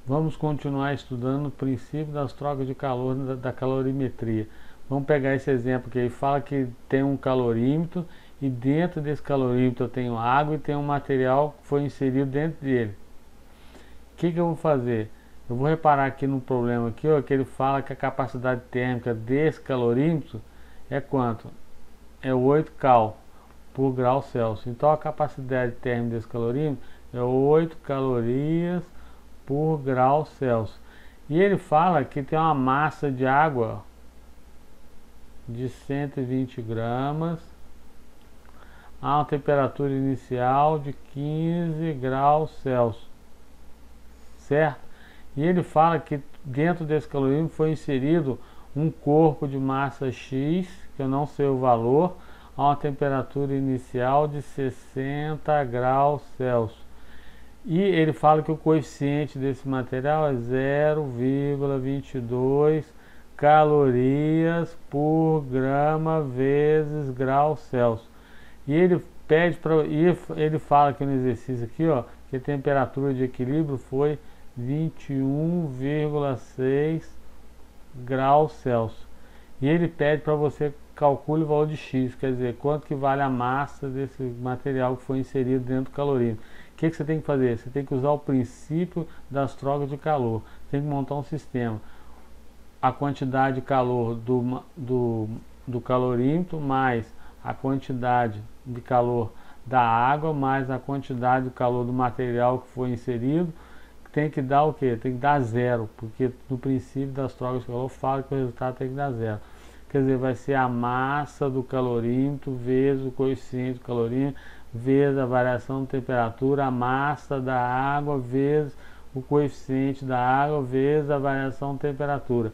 Vamos continuar estudando o princípio das trocas de calor da calorimetria. Vamos pegar esse exemplo aqui. Ele fala que tem um calorímetro e dentro desse calorímetro eu tenho água e tem um material que foi inserido dentro dele. O que eu vou fazer? Eu vou reparar aqui no problema aqui, ó, que ele fala que a capacidade térmica desse calorímetro é quanto? É 8 cal por grau Celsius. Então a capacidade térmica desse calorímetro é 8 calorias por grau Celsius. E ele fala que tem uma massa de água de 120 gramas a uma temperatura inicial de 15 graus Celsius, certo? E ele fala que dentro desse calorímetro foi inserido um corpo de massa X, que eu não sei o valor, a uma temperatura inicial de 60 graus Celsius. E ele fala que o coeficiente desse material é 0,22 calorias por grama vezes grau Celsius. E ele pede para ele fala aqui no exercício aqui, ó, que a temperatura de equilíbrio foi 21,6 graus Celsius. E ele pede para você calcule o valor de X, quer dizer, quanto que vale a massa desse material que foi inserido dentro do calorímetro. O que você tem que fazer? Você tem que usar o princípio das trocas de calor. Tem que montar um sistema. A quantidade de calor do calorímetro mais a quantidade de calor da água mais a quantidade de calor do material que foi inserido, tem que dar o quê? Tem que dar zero, porque no princípio das trocas de calor fala que o resultado tem que dar zero. Quer dizer, vai ser a massa do calorímetro vezes o coeficiente do calorímetro vezes a variação de temperatura, a massa da água vezes o coeficiente da água vezes a variação de temperatura.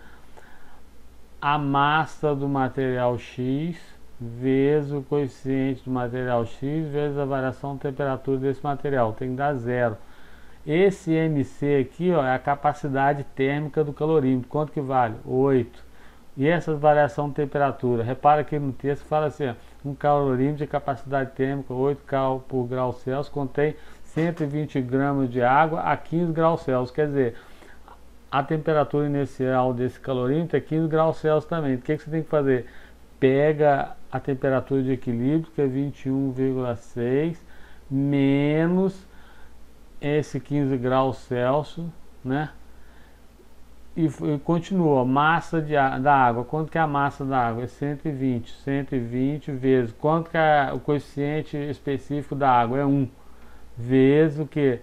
A massa do material X vezes o coeficiente do material X vezes a variação de temperatura desse material. Tem que dar zero. Esse MC aqui, ó, é a capacidade térmica do calorímetro. Quanto que vale? 8. E essa variação de temperatura? Repara aqui no texto que fala assim, ó, um calorímetro de capacidade térmica 8 cal por grau Celsius contém 120 gramas de água a 15 graus Celsius. Quer dizer, a temperatura inicial desse calorímetro é 15 graus Celsius também. O que você tem que fazer? Pega a temperatura de equilíbrio, que é 21,6, menos esse 15 graus Celsius, né? E continua, massa da água. Quanto que é a massa da água? É 120. 120 vezes. Quanto que é o coeficiente específico da água? É 1. Vezes o que?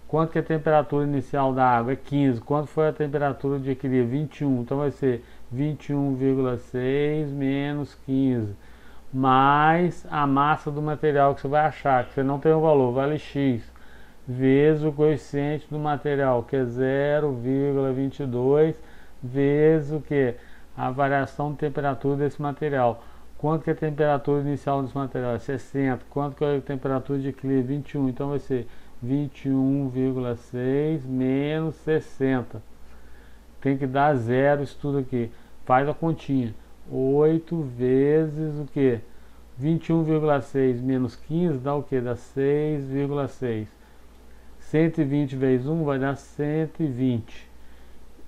Quanto que é a temperatura inicial da água? É 15. Quanto foi a temperatura de equilíbrio? 21. Então vai ser 21,6 menos 15. Mais a massa do material que você vai achar, que você não tem o valor, vale X. Vezes o coeficiente do material, que é 0,22, vezes o que? A variação de temperatura desse material. Quanto que é a temperatura inicial desse material? É 60. Quanto que é a temperatura de equilíbrio? 21. Então vai ser 21,6 menos 60. Tem que dar zero isso tudo aqui. Faz a continha. 8 vezes o que? 21,6 menos 15 dá o que? Dá 6,6. 120 vezes 1 vai dar 120.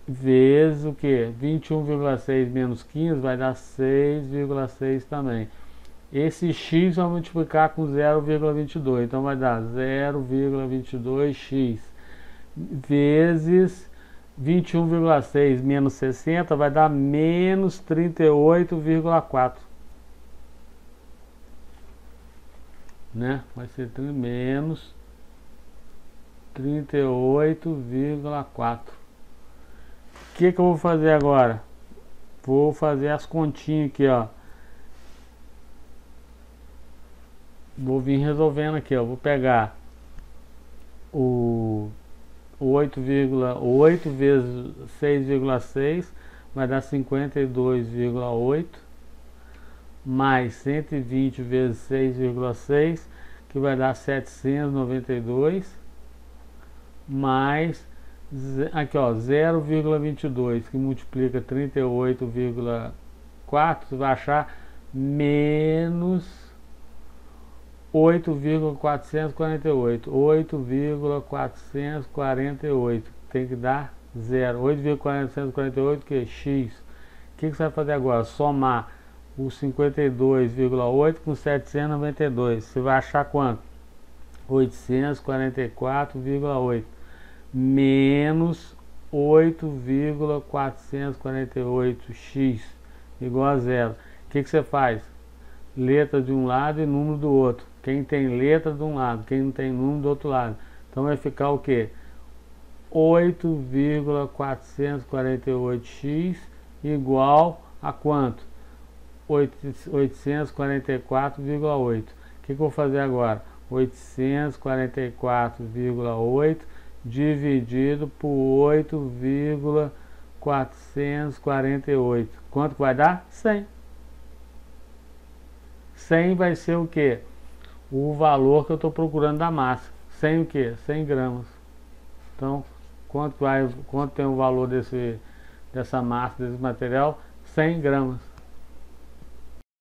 Vezes o que? 21,6 menos 15 vai dar 6,6 também. Esse x vai multiplicar com 0,22. Então vai dar 0,22x vezes 21,6 menos 60 vai dar menos 38,4. Né? Vai ser menos 38,4. O que eu vou fazer agora? Vou fazer as continhas aqui, ó. Vou vir resolvendo aqui, ó. Vou pegar o 8,8 vezes 6,6 vai dar 52,8 mais 120 vezes 6,6 que vai dar 792 mais aqui, ó, 0,22 que multiplica 38,4, você vai achar menos 8,448. tem que dar 0. 8,448 que é x. O que você vai fazer agora? Somar o 52,8 com 792. Você vai achar quanto? 844,8 menos 8,448x igual a 0. O que você faz? Letra de um lado e número do outro. Quem tem letra de um lado, quem não tem número do outro lado. Então vai ficar o que? 8,448x igual a quanto? 844,8. O que eu vou fazer agora? 844,8 dividido por 8,448. Quanto vai dar? 100. 100 vai ser o que? O valor que eu estou procurando da massa. 100 o que? 100 gramas. Então, quanto tem o valor dessa massa, desse material? 100 gramas.